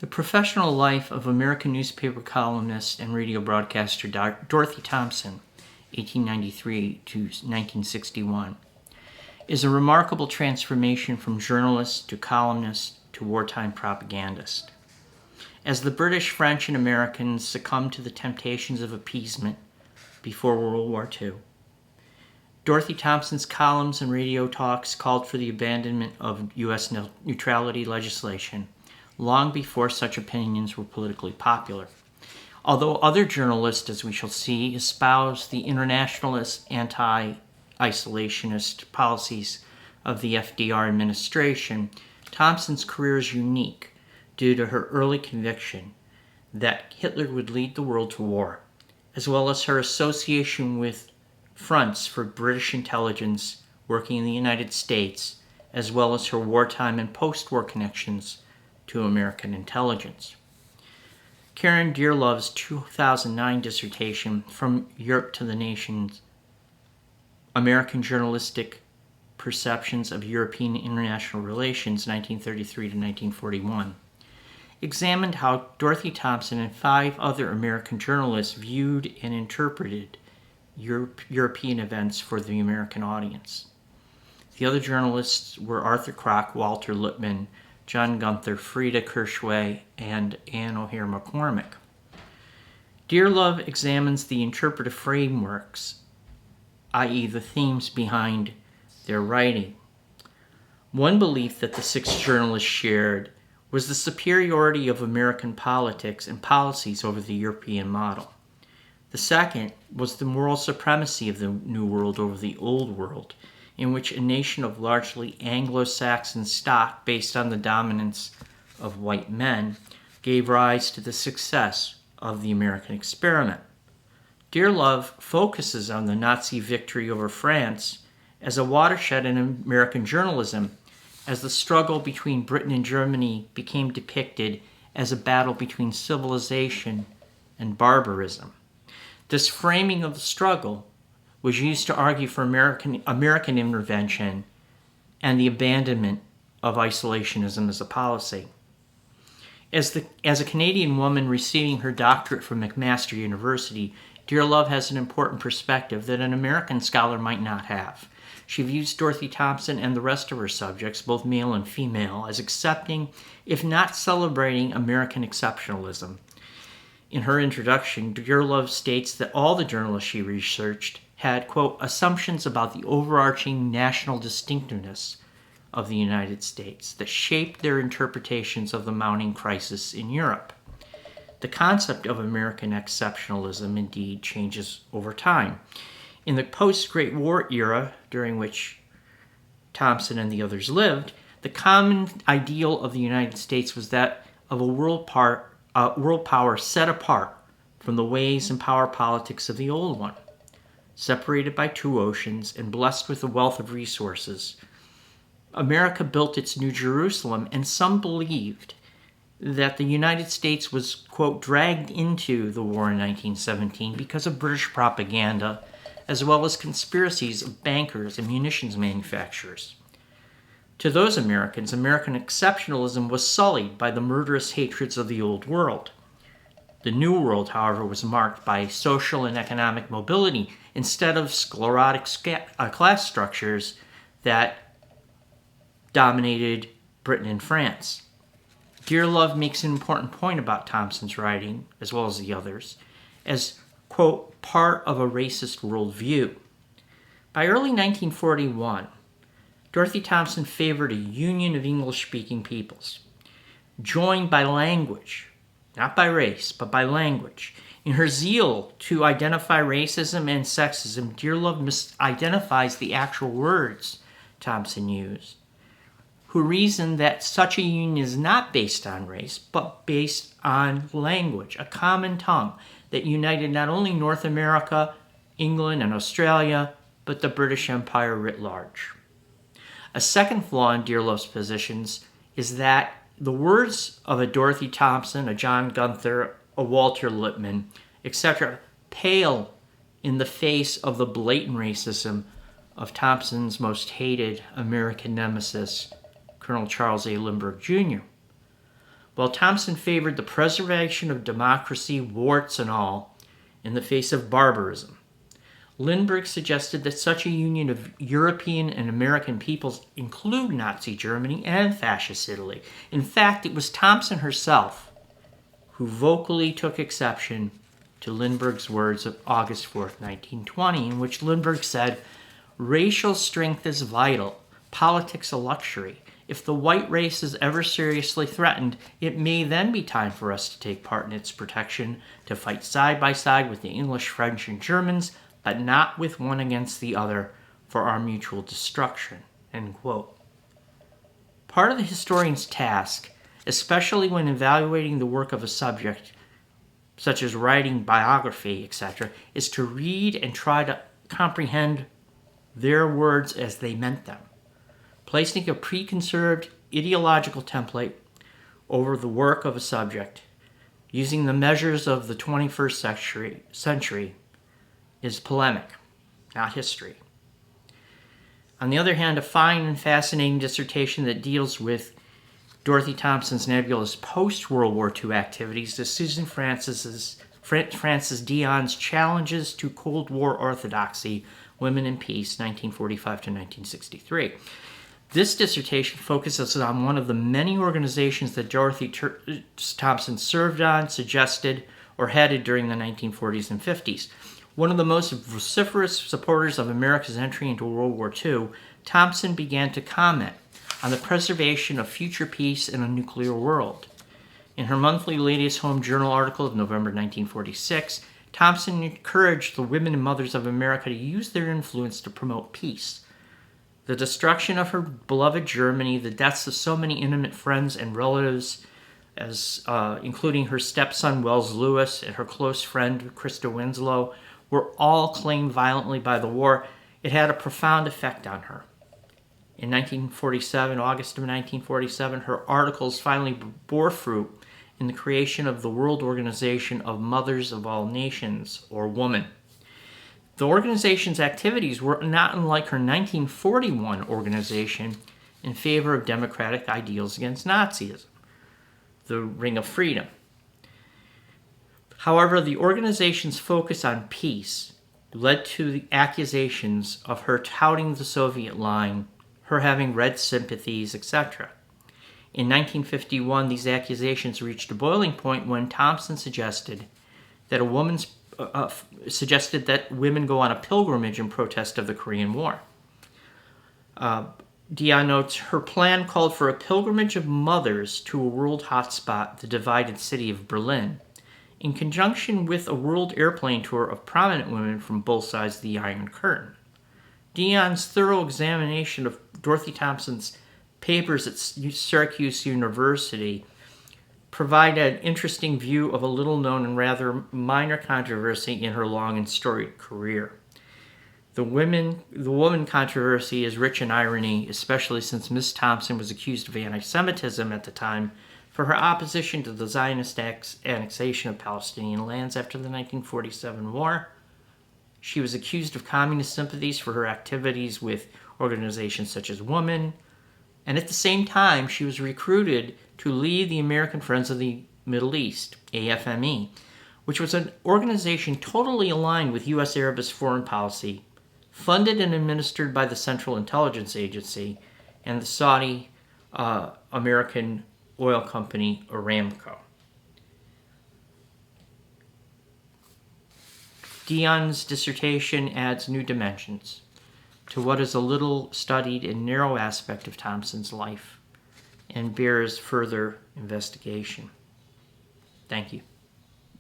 The professional life of American newspaper columnist and radio broadcaster Dorothy Thompson, 1893 to 1961, is a remarkable transformation from journalist to columnist to wartime propagandist. As the British, French, and Americans succumbed to the temptations of appeasement before World War II, Dorothy Thompson's columns and radio talks called for the abandonment of U.S. neutrality legislation long before such opinions were politically popular. Although other journalists, as we shall see, espoused the internationalist, anti-isolationist policies of the FDR administration, Thompson's career is unique due to her early conviction that Hitler would lead the world to war, as well as her association with fronts for British intelligence working in the United States, as well as her wartime and post-war connections to American intelligence. Karen Dearlove's 2009 dissertation, From Europe to the Nations, American Journalistic Perceptions of European International Relations, 1933 to 1941, examined how Dorothy Thompson and 5 other American journalists viewed and interpreted European events for the American audience. The other journalists were Arthur Kroc, Walter Lippmann, John Gunther, Frida Kirschway, and Anne O'Hare McCormick. Dearlove examines the interpretive frameworks, i.e. the themes behind their writing. One belief that the 6 journalists shared was the superiority of American politics and policies over the European model. The second was the moral supremacy of the New World over the Old World, in which a nation of largely Anglo-Saxon stock based on the dominance of white men gave rise to the success of the American experiment. Dearlove focuses on the Nazi victory over France as a watershed in American journalism, as the struggle between Britain and Germany became depicted as a battle between civilization and barbarism. This framing of the struggle was used to argue for American intervention and the abandonment of isolationism as a policy. As a Canadian woman receiving her doctorate from McMaster University, Dearlove has an important perspective that an American scholar might not have. She views Dorothy Thompson and the rest of her subjects, both male and female, as accepting, if not celebrating, American exceptionalism. In her introduction, Dearlove states that all the journalists she researched had, quote, assumptions about the overarching national distinctiveness of the United States that shaped their interpretations of the mounting crisis in Europe. The concept of American exceptionalism, indeed, changes over time. In the post-Great War era, during which Thompson and the others lived, the common ideal of the United States was that of a world power set apart from the ways and power politics of the old one. Separated by 2 oceans and blessed with a wealth of resources, America built its New Jerusalem, and some believed that the United States was, quote, dragged into the war in 1917 because of British propaganda, as well as conspiracies of bankers and munitions manufacturers. To those Americans, American exceptionalism was sullied by the murderous hatreds of the Old World. The New World, however, was marked by social and economic mobility instead of sclerotic class structures that dominated Britain and France. Dearlove makes an important point about Thompson's writing, as well as the others, as, quote, part of a racist worldview. By early 1941, Dorothy Thompson favored a union of English-speaking peoples, joined by language, not by race, but by language. In her zeal to identify racism and sexism, Dearlove misidentifies the actual words Thompson used, who reasoned that such a union is not based on race, but based on language, a common tongue that united not only North America, England, and Australia, but the British Empire writ large. A second flaw in Dearlove's positions is that the words of a Dorothy Thompson, a John Gunther, a Walter Lippmann, etc., pale in the face of the blatant racism of Thompson's most hated American nemesis, Colonel Charles A. Lindbergh Jr. while Thompson favored the preservation of democracy, warts and all, in the face of barbarism. Lindbergh suggested that such a union of European and American peoples include Nazi Germany and Fascist Italy. In fact, it was Thompson herself who vocally took exception to Lindbergh's words of August 4th, 1920, in which Lindbergh said, "Racial strength is vital, politics a luxury. If the white race is ever seriously threatened, it may then be time for us to take part in its protection, to fight side by side with the English, French, and Germans, but not with one against the other for our mutual destruction." End quote. Part of the historian's task, especially when evaluating the work of a subject, such as writing biography, etc., is to read and try to comprehend their words as they meant them, placing a preconceived ideological template over the work of a subject, using the measures of the 21st century is polemic, not history. On the other hand, a fine and fascinating dissertation that deals with Dorothy Thompson's nebulous post-World War II activities is Susan Francis Dion's Challenges to Cold War Orthodoxy, Women in Peace, 1945 to 1963. This dissertation focuses on one of the many organizations that Dorothy Thompson served on, suggested, or headed during the 1940s and 50s. One of the most vociferous supporters of America's entry into World War II, Thompson began to comment on the preservation of future peace in a nuclear world. In her monthly Ladies' Home Journal article of November 1946, Thompson encouraged the women and mothers of America to use their influence to promote peace. The destruction of her beloved Germany, the deaths of so many intimate friends and relatives, including her stepson Wells Lewis and her close friend Christa Winslow, were all claimed violently by the war. It had a profound effect on her. In August of 1947, her articles finally bore fruit in the creation of the World Organization of Mothers of All Nations, or WOMAN. The organization's activities were not unlike her 1941 organization in favor of democratic ideals against Nazism, the Ring of Freedom. However, the organization's focus on peace led to the accusations of her touting the Soviet line, her having red sympathies, etc. In 1951, these accusations reached a boiling point when Thompson suggested that women go on a pilgrimage in protest of the Korean War. Dion notes, her plan called for a pilgrimage of mothers to a world hotspot, the divided city of Berlin, in conjunction with a world airplane tour of prominent women from both sides of the Iron Curtain. Dion's thorough examination of Dorothy Thompson's papers at Syracuse University provide an interesting view of a little-known and rather minor controversy in her long and storied career. The woman controversy is rich in irony, especially since Miss Thompson was accused of anti-Semitism at the time for her opposition to the Zionist annexation of Palestinian lands after the 1947 war. She was accused of communist sympathies for her activities with organizations such as Women, and at the same time, she was recruited to lead the American Friends of the Middle East, AFME, which was an organization totally aligned with U.S. Arabist foreign policy, funded and administered by the Central Intelligence Agency and the Saudi American oil company Aramco. Dion's dissertation adds new dimensions to what is a little studied and narrow aspect of Thompson's life and bears further investigation. Thank you.